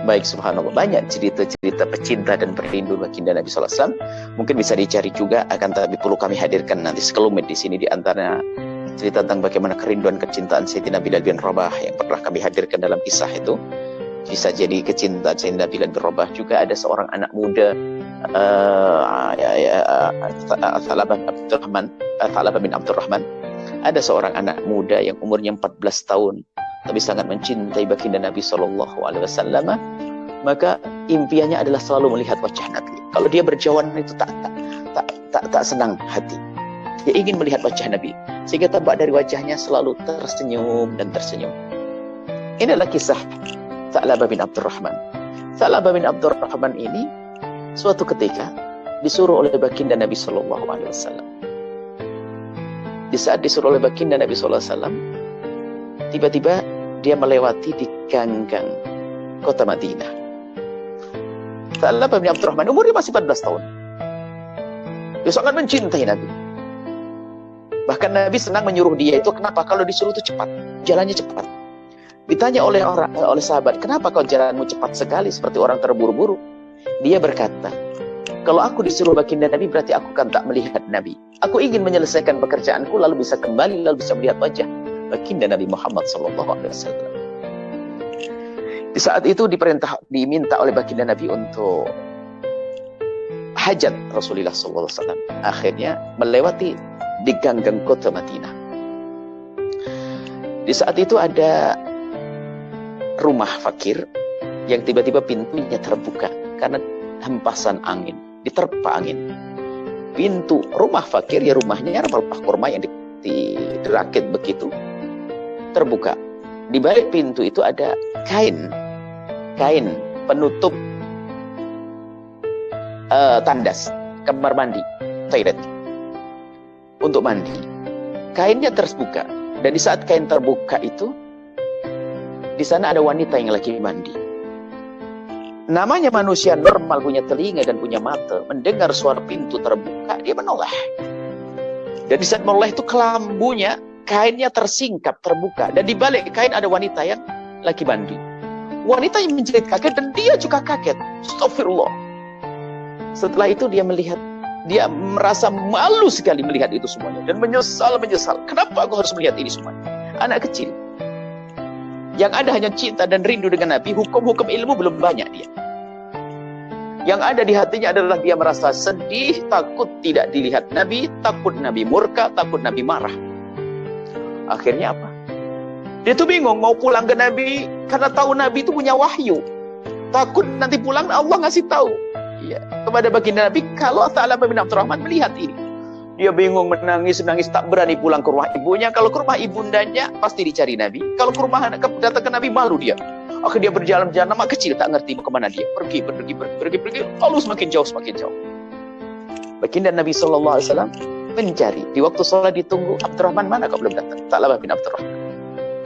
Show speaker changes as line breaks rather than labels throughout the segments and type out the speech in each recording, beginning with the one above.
Baik, subhanallah. Banyak cerita-cerita pecinta dan perindu baginda Nabi sallallahu alaihi wasallam. Mungkin bisa dicari juga, akan tapi perlu kami hadirkan nanti sekelumit di sini, di antara cerita tentang bagaimana kerinduan kecintaan Sayyidina Bilal bin Rabah yang pernah kami hadirkan dalam kisah itu. Bisa jadi kecintaan Sayyidina Bilal bin Rabah. Juga ada seorang anak muda, Thalabah bin Abdurrahman. Ada seorang anak muda yang umurnya 14 tahun tapi sangat mencintai baginda Nabi SAW. Maka impiannya adalah selalu melihat wajah Nabi. Kalau dia berjauhan itu tak senang hati. Dia ingin melihat wajah Nabi, sehingga tampak dari wajahnya selalu tersenyum dan tersenyum. Ini adalah kisah Thalabah bin Abdurrahman. Thalabah bin Abdurrahman ini suatu ketika disuruh oleh baginda Nabi SAW. Di saat disuruh oleh baginda Nabi SAW, tiba-tiba dia melewati di ganggang kota Madinah. Thalabah bin Abdurrahman umurnya masih 14 tahun. Dia sangat mencintai Nabi. Bahkan Nabi senang menyuruh dia itu, kenapa? Kalau disuruh itu cepat, jalannya cepat. Ditanya oleh sahabat, kenapa kau jalanmu cepat sekali seperti orang terburu-buru? Dia berkata, kalau aku disuruh baginda Nabi berarti aku kan tak melihat Nabi. Aku ingin menyelesaikan pekerjaanku lalu bisa kembali, lalu bisa melihat wajah baginda Nabi Muhammad SAW. Di saat itu diminta oleh baginda Nabi untuk hajat Rasulullah SAW. Akhirnya melewati di ganggang kota Madinah. Di saat itu ada rumah fakir yang tiba-tiba pintunya terbuka karena hempasan angin, diterpa angin. Pintu rumah fakir, ya rumahnya pelepah kurma yang dirakit begitu, terbuka. Di balik pintu itu ada kain penutup tandas kamar mandi, toilet untuk mandi. Kainnya terbuka, dan di saat kain terbuka itu, di sana ada wanita yang lagi mandi. Namanya manusia normal, punya telinga dan punya mata, mendengar suara pintu terbuka, dia menoleh. Dan di saat menoleh itu kelambunya, kainnya tersingkap, terbuka. Dan di balik kain ada wanita yang lagi mandi. Wanita yang menjerit kaget dan dia juga kaget. Astagfirullah. Setelah itu dia merasa malu sekali melihat itu semuanya. Dan menyesal. Kenapa aku harus melihat ini semuanya? Anak kecil. Yang ada hanya cinta dan rindu dengan Nabi, hukum-hukum ilmu belum banyak dia. Yang ada di hatinya adalah dia merasa sedih, takut tidak dilihat Nabi, takut Nabi murka, takut Nabi marah. Akhirnya apa? Dia tuh bingung mau pulang ke Nabi karena tahu Nabi itu punya wahyu. Takut nanti pulang Allah ngasih tahu ya, kepada baginda Nabi kalau Thalabah bin Abdurrahman melihat ini. Dia bingung, menangis, tak berani pulang ke rumah ibunya. Kalau ke rumah ibundanya pasti dicari Nabi. Kalau ke rumah datang ke Nabi malu dia. Akhirnya dia berjalan-jalan, nama kecil tak ngerti mau kemana dia. Pergi, lalu semakin jauh. Baginda Nabi SAW mencari. Di waktu sholat ditunggu, Abdurrahman mana kau belum datang? Thalabah bin Abdurrahman.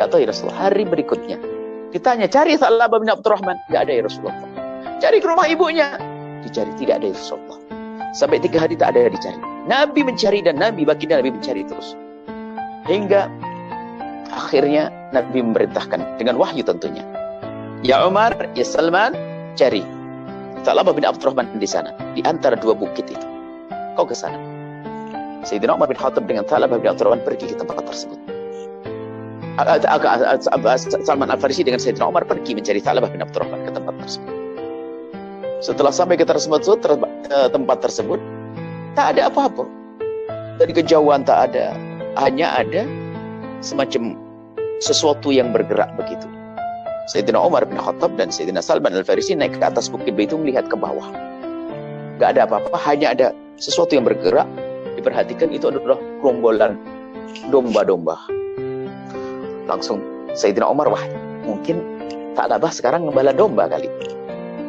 Kata ya Rasulullah, hari berikutnya ditanya, cari Thalabah bin Abdurrahman. Gak ada ya Rasulullah. Cari ke rumah ibunya. Dicari, tidak ada ya Rasulullah. Sampai 3 hari tak ada dicari. Nabi mencari dan baginda Nabi mencari terus. Hingga akhirnya Nabi memerintahkan dengan wahyu tentunya. Ya Umar, ya Salman, cari Thalabah bin Abdurrahman di sana, di antara 2 bukit itu. Kau ke sana. Sayyidina Umar bin Khattab dengan Thalabah bin Abdurrahman pergi ke tempat tersebut. Salman Al-Farisi dengan Sayyidina Umar pergi mencari Thalabah bin Abdurrahman ke tempat tersebut. Setelah sampai ke tempat tersebut, tak ada apa-apa. Dari kejauhan tak ada, hanya ada semacam sesuatu yang bergerak begitu. Sayyidina Umar bin Khattab dan Sayyidina Salman Al-Farisi naik ke atas bukit itu melihat ke bawah. Gak ada apa-apa, hanya ada sesuatu yang bergerak. Diperhatikan itu adalah gerombolan domba-domba. Langsung Sayyidina Umar, wah mungkin Thalabah sekarang ngembala domba kali.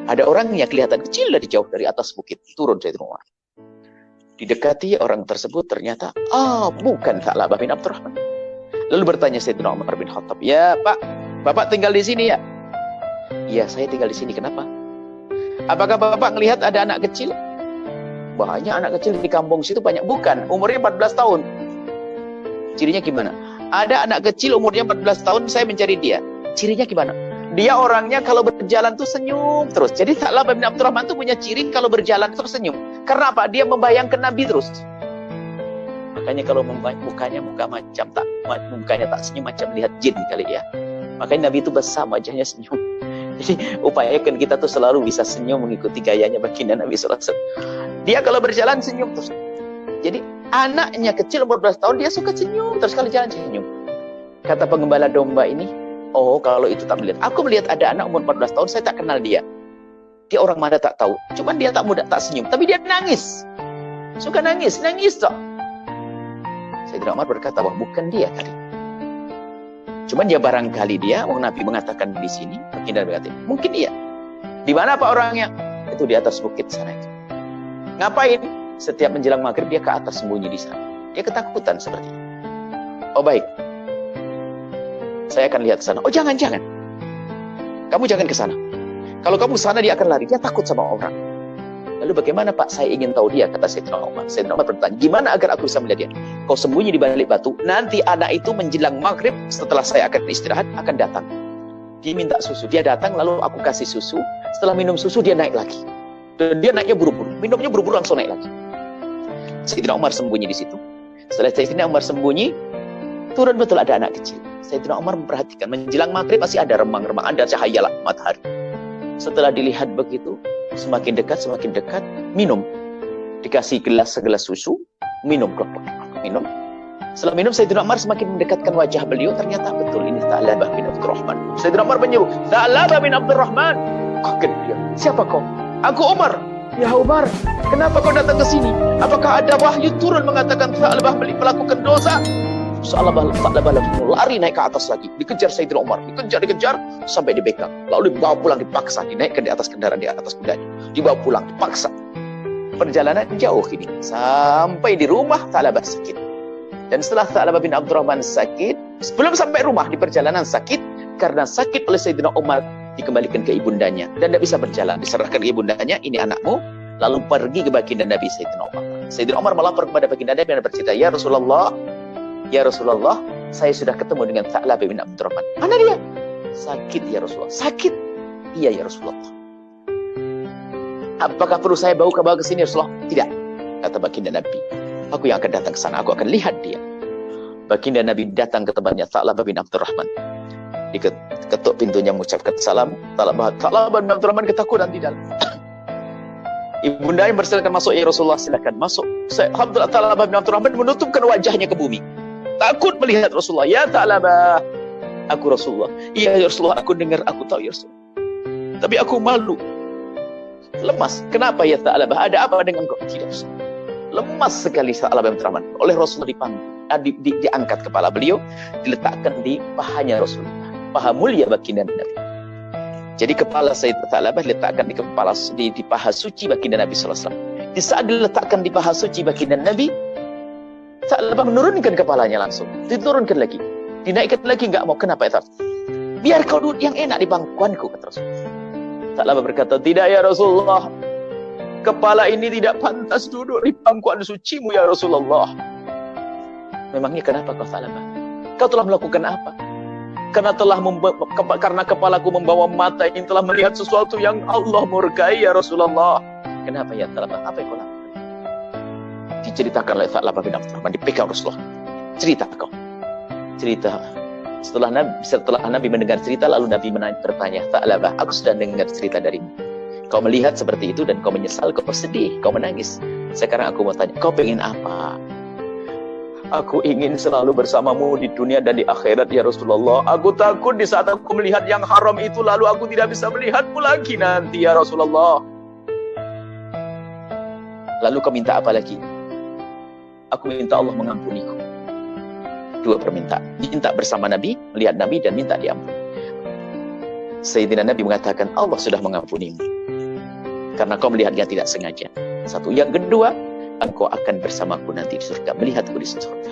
Ada orangnya kelihatan kecil dari jauh dari atas bukit. Turun Sayyidina Umar. Didekati orang tersebut, ternyata bukan Thalabah bin Abdurrahman. Lalu bertanya Sayyidina Umar bin Khattab, ya Pak, Bapak tinggal di sini ya? Iya, saya tinggal di sini. Kenapa? Apakah Bapak melihat ada anak kecil? Banyak anak kecil di kampung situ banyak. Bukan, umurnya 14 tahun. Cirinya gimana? Ada anak kecil umurnya 14 tahun, saya mencari dia. Cirinya gimana? Dia orangnya kalau berjalan tuh senyum terus. Jadi Tha'labah bin Abdurrahman tuh punya ciri kalau berjalan terus senyum. Karena apa? Dia membayangkan Nabi terus. Makanya kalau mukanya tak senyum macam lihat jin kali ya. Makanya Nabi itu besar wajahnya senyum. Jadi upayakan kita tuh selalu bisa senyum mengikuti gayanya baginda Nabi SAW. Dia kalau berjalan senyum terus. Jadi anaknya kecil umur 12 tahun dia suka senyum terus kalau jalan senyum. Kata pengembala domba ini, oh kalau itu tak melihat. Aku melihat ada anak umur 14 tahun, saya tak kenal dia. Dia orang mana tak tahu. Cuman dia tak mudah tak senyum, tapi dia nangis. Suka nangis toh. Sayyidina Umar berkata, wah bukan dia kali. Cuman dia barangkali dia, Nabi mengatakan di sini, baginda berkata, mungkin dia. Di mana Pak orangnya? Itu di atas bukit sana itu. Ngapain? Setiap menjelang maghrib dia ke atas sembunyi di sana. Dia ketakutan seperti itu. Oh baik. Saya akan lihat ke sana. Oh jangan. Kamu jangan ke sana. Kalau kamu ke sana dia akan lari. Dia takut sama orang. Lalu bagaimana Pak? Saya ingin tahu dia, kata Sayyidina Umar. Sayyidina Umar bertanya, gimana agar aku bisa melihat dia? Kau sembunyi di balik batu. Nanti anak itu menjelang maghrib, setelah saya akan istirahat, akan datang. Dia minta susu. Dia datang, lalu aku kasih susu. Setelah minum susu, dia naik lagi. Dan dia naiknya buru-buru. Minumnya buru-buru langsung naik lagi. Sayyidina Umar sembunyi di situ. Setelah Sayyidina Umar sembunyi, turun betul ada anak kecil. Sayyidina Umar memperhatikan, menjelang maghrib masih ada remang-remang, ada cahaya matahari. Setelah dilihat begitu, semakin dekat, minum. Dikasih segelas susu, minum. Setelah minum, Sayyidina Umar semakin mendekatkan wajah beliau, ternyata betul ini Tha'labah bin Abdurrahman. Sayyidina Umar menyuruh, Tha'labah bin Abdurrahman. Kaget dia, siapa kau? Aku Umar. Ya Umar, kenapa kau datang ke sini? Apakah ada wahyu turun mengatakan Tha'labah melakukan dosa? Tha'labah langsung lari naik ke atas lagi. Dikejar Sayyidina Umar. Dikejar. Sampai dibegal. Lalu dibawa pulang dipaksa. Dinaikkan di atas kendaraan, di atas kudanya. Dibawa pulang, dipaksa. Perjalanan jauh ini. Sampai di rumah Tha'labah sakit. Dan setelah Tha'labah bin Abdurrahman sakit, sebelum sampai rumah di perjalanan sakit, karena sakit oleh Sayyidina Umar, dikembalikan ke ibundanya. Dan tidak bisa berjalan. Diserahkan ke ibundanya, ini anakmu. Lalu pergi ke baginda Nabi Sayyidina Umar. Sayyidina Umar melapor kepada baginda Nabi dan bercerita, Ya Rasulullah, saya sudah ketemu dengan Tha'labah bin Abdurrahman. Mana dia? Sakit ya Rasulullah. Sakit? Iya ya Rasulullah. Apakah perlu saya bawa ke sini Rasulullah? Tidak. Kata baginda Nabi. Aku yang akan datang ke sana. Aku akan lihat dia. Baginda Nabi datang ke tempatnya Tha'labah bin Abdurrahman. Diketuk pintunya mengucapkan salam. Tha'labah bin Abdurrahman ketakutan di dalam. Ibunda yang bersilakan masuk ya Rasulullah, silakan masuk. Alhamdulillah Tha'labah bin Abdurrahman menutupkan wajahnya ke bumi. Takut melihat Rasulullah. Ya Tha'labah, aku Rasulullah. Iya ya Rasulullah, aku dengar, aku tahu ya Rasulullah. Tapi aku malu. Lemas. Kenapa ya Tha'labah? Ada apa dengan kau? Tidak Rasulullah. Lemas sekali Tha'labah bin Abdurrahman. Oleh Rasulullah diangkat kepala beliau, diletakkan di pahanya Rasulullah. Paha mulia baginda Nabi. Jadi kepala Sayyidina Tha'labah diletakkan di paha suci baginda Nabi SAW. Di saat diletakkan di paha suci baginda Nabi, Tha'labah menurunkan kepalanya langsung. Diturunkan lagi. Dinaikkan lagi, enggak mau. Kenapa ya? Biar kau duduk yang enak di bangkuanku, kata Rasulullah. Tha'labah berkata, tidak ya Rasulullah. Kepala ini tidak pantas duduk di bangkuan sucimu ya Rasulullah. Memangnya kenapa kau Tha'labah? Kau telah melakukan apa? Karena kepalaku membawa mata yang telah melihat sesuatu yang Allah murkai ya Rasulullah. Kenapa ya Tha'labah? Apa yang kau lakukan? Diceritakan oleh Tha'labah bin Abdurrahman, dipegang Rasulullah. Cerita kau. Cerita. Setelah Nabi mendengar cerita, lalu Nabi bertanya, Tha'labah, aku sudah dengar cerita darimu. Kau melihat seperti itu dan kau menyesal, kau sedih, kau menangis. Sekarang aku mau tanya, kau pengen apa? Aku ingin selalu bersamamu di dunia dan di akhirat ya Rasulullah. Aku takut di saat aku melihat yang haram itu, lalu aku tidak bisa melihatmu lagi nanti ya Rasulullah. Lalu kau minta apa lagi? Aku minta Allah mengampuniku. Dua permintaan. Minta bersama Nabi, melihat Nabi, dan minta diampuni. Sayyidina Nabi mengatakan, Allah sudah mengampunimu. Karena kau melihatnya tidak sengaja. Satu. Yang kedua, engkau akan bersamaku nanti di surga. Melihatku di surga.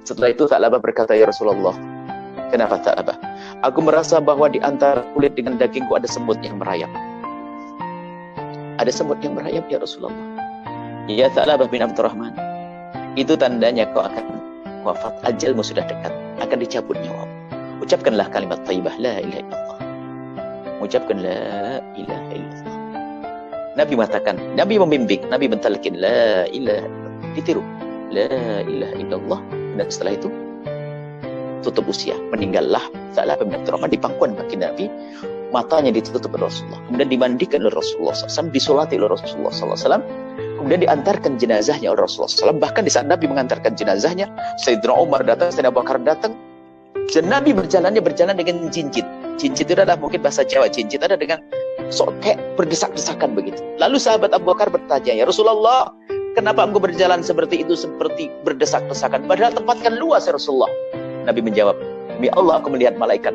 Setelah itu Tha'labah berkata, Ya Rasulullah. Kenapa Tha'labah? Aku merasa bahwa di antara kulit dengan dagingku ada semut yang merayap. Ada semut yang merayap ya Rasulullah. Ya Tha'labah bin Abdurrahman. Itu tandanya kau akan wafat, ajalmu sudah dekat, akan dicabut nyawa. Ucapkanlah kalimat thayyibah la ilaha illallah. mengucapkan la ilaha illallah. Nabi mengatakan, Nabi membimbing, Nabi mentalkin la ilaha illallah. Ditiru la ilaha illallah. Dan setelah itu tutup usia, meninggallah Sa'labah bin Abdurrahman di pangkuan kaki Nabi. Matanya ditutup oleh Rasulullah, kemudian dimandikan oleh Rasulullah SAW, disolati oleh Rasulullah SAW, kemudian diantarkan jenazahnya oleh Rasulullah SAW. Bahkan di saat Nabi mengantarkan jenazahnya, Sayyidina Umar datang, Sayyidina Abu Bakar datang, dan Nabi berjalan dengan cincin. Cincin itu adalah mungkin bahasa Jawa, cincin ada dengan kayak berdesak-desakan begitu. Lalu sahabat Abu Bakar bertanya, ya Rasulullah, kenapa engkau berjalan seperti itu, seperti berdesak-desakan? Padahal tempat kan luas ya Rasulullah. Nabi menjawab, demi Allah aku melihat malaikat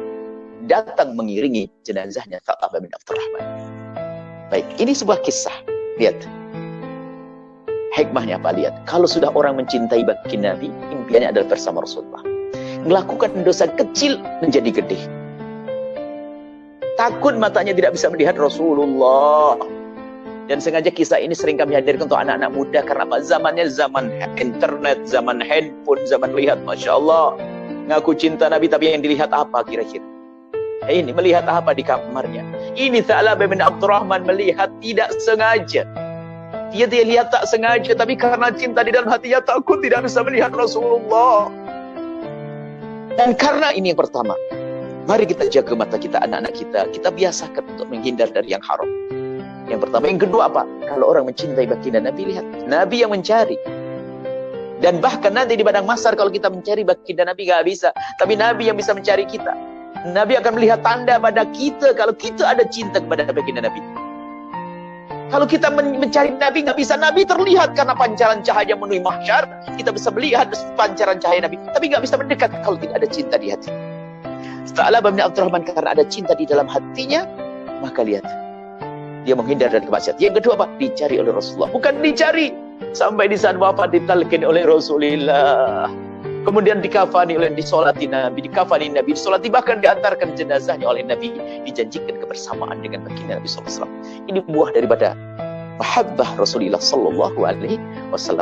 datang mengiringi jenazahnya Sa'labah bin Abdurrahman. Baik, ini sebuah kisah. Lihat. Hikmahnya apa? Lihat. Kalau sudah orang mencintai baginda Nabi, impiannya adalah bersama Rasulullah. Melakukan dosa kecil menjadi gede. Takut matanya tidak bisa melihat Rasulullah. Dan sengaja kisah ini sering kami hadirkan untuk anak-anak muda. Karena apa? Zamannya zaman internet, zaman handphone, zaman lihat. Masya Allah. Ngaku cinta Nabi, tapi yang dilihat apa kira-kira? Ini melihat apa di kamarnya? Ini Sa'labah bin Abdurrahman melihat tidak sengaja. Dia lihat tak sengaja, tapi karena cinta di dalam hatinya takut tidak bisa melihat Rasulullah. Dan karena ini yang pertama, mari kita jaga mata kita, anak-anak kita. Kita biasakan untuk menghindar dari yang haram. Yang pertama. Yang kedua apa? Kalau orang mencintai baginda Nabi, lihat. Nabi yang mencari. Dan bahkan nanti di padang mahsyar kalau kita mencari baginda Nabi gak bisa. Tapi Nabi yang bisa mencari kita. Nabi akan melihat tanda pada kita kalau kita ada cinta kepada baginda Nabi. Kalau kita mencari Nabi nggak bisa, Nabi terlihat karena pancaran cahaya memenuhi mahsyar. Kita bisa melihat pancaran cahaya Nabi, tapi nggak bisa mendekat kalau tidak ada cinta di hati. Sa'labah bin Abdurrahman karena ada cinta di dalam hatinya, maka lihat dia menghindar dari kemaksiatan. Yang kedua apa? Dicari oleh Rasulullah, bukan dicari sampai di saat wafat ditalkin oleh Rasulullah. Kemudian dikafani oleh disolati Nabi, disolati bahkan diantarkan jenazahnya oleh Nabi, dijanjikan kebersamaan dengan baginda Nabi SAW. Ini buah daripada mahabbah Rasulullah SAW.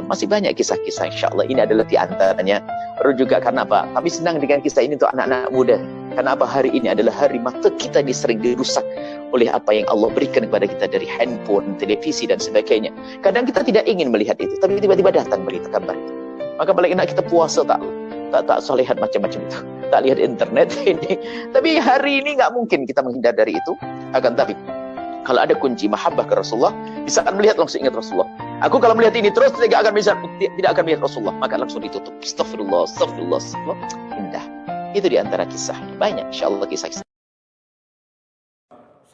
Masih banyak kisah-kisah, insya Allah ini adalah diantaranya. Baru juga karena apa? Kami senang dengan kisah ini untuk anak-anak muda. Karena apa? Hari ini adalah hari mata kita sering dirusak oleh apa yang Allah berikan kepada kita dari handphone, televisi dan sebagainya. Kadang kita tidak ingin melihat itu, tapi tiba-tiba datang berita kabar itu. Maka balik nak kita puasa tak solehat macam-macam itu, tak lihat internet ini. Tapi hari ini nggak mungkin kita menghindar dari itu. Akan tapi kalau ada kunci mahabbah ke Rasulullah, bisa akan melihat langsung ingat Rasulullah. Aku kalau melihat ini terus tidak akan melihat Rasulullah, maka langsung ditutup. Astagfirullah. Indah. Itu diantara kisah. Banyak insyaallah kisah-kisah.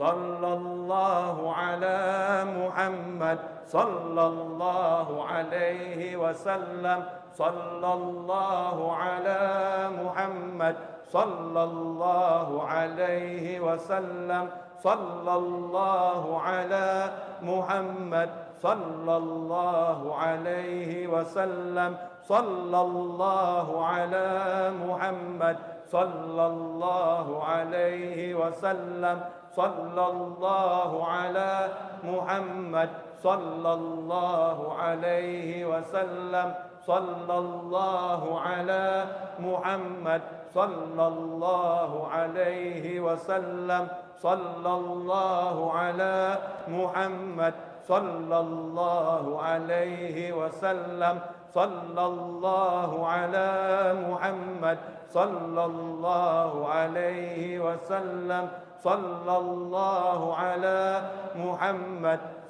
Sallallahu ala Muhammad, sallallahu alaihi wasallam, sallallahu ala Muhammad, sallallahu alaihi wasallam, sallallahu ala Muhammad, sallallahu alaihi wasallam, sallallahu ala Muhammad, sallallahu alaihi wasallam, sallallahu ala Muhammad, sallallahu alaihi wasallam, sallallahu ala Muhammad, sallallahu alaihi wasallam, sallallahu ala Muhammad,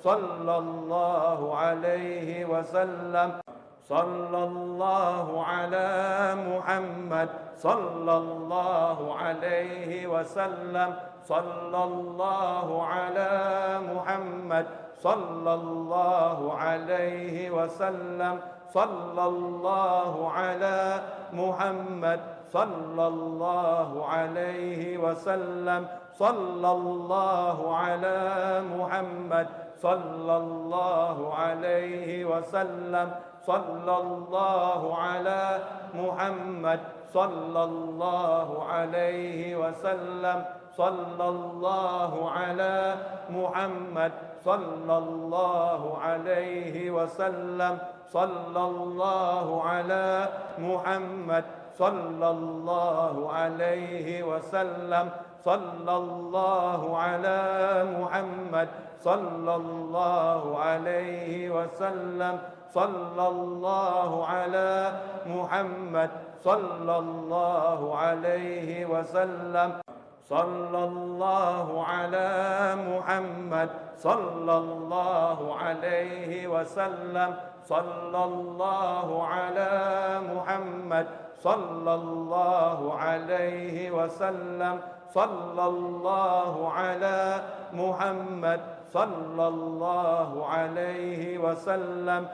sallallahu alaihi wasallam, sallallahu ala Muhammad, sallallahu alaihi wasallam, sallallahu ala Muhammad, sallallahu alaihi wasallam, sallallahu ala Muhammad, sallallahu alaihi wasallam, sallallahu ala Muhammad, sallallahu alaihi wasallam, sallallahu ala Muhammad, sallallahu alaihi wasallam, sallallahu ala Muhammad, sallallahu alaihi wasallam, sallallahu ala Muhammad, sallallahu alaihi wasallam, sallallahu ala Muhammad, sallallahu alaihi wasallam, sallallahu ala Muhammad, صلى الله عليه وسلم صلى الله على محمد صلى الله عليه وسلم صلى الله على محمد صلى الله عليه وسلم صلى الله على محمد صلى الله عليه وسلم صلى الله على محمد صلى الله عليه وسلم صلى الله على محمد صلى الله عليه وسلم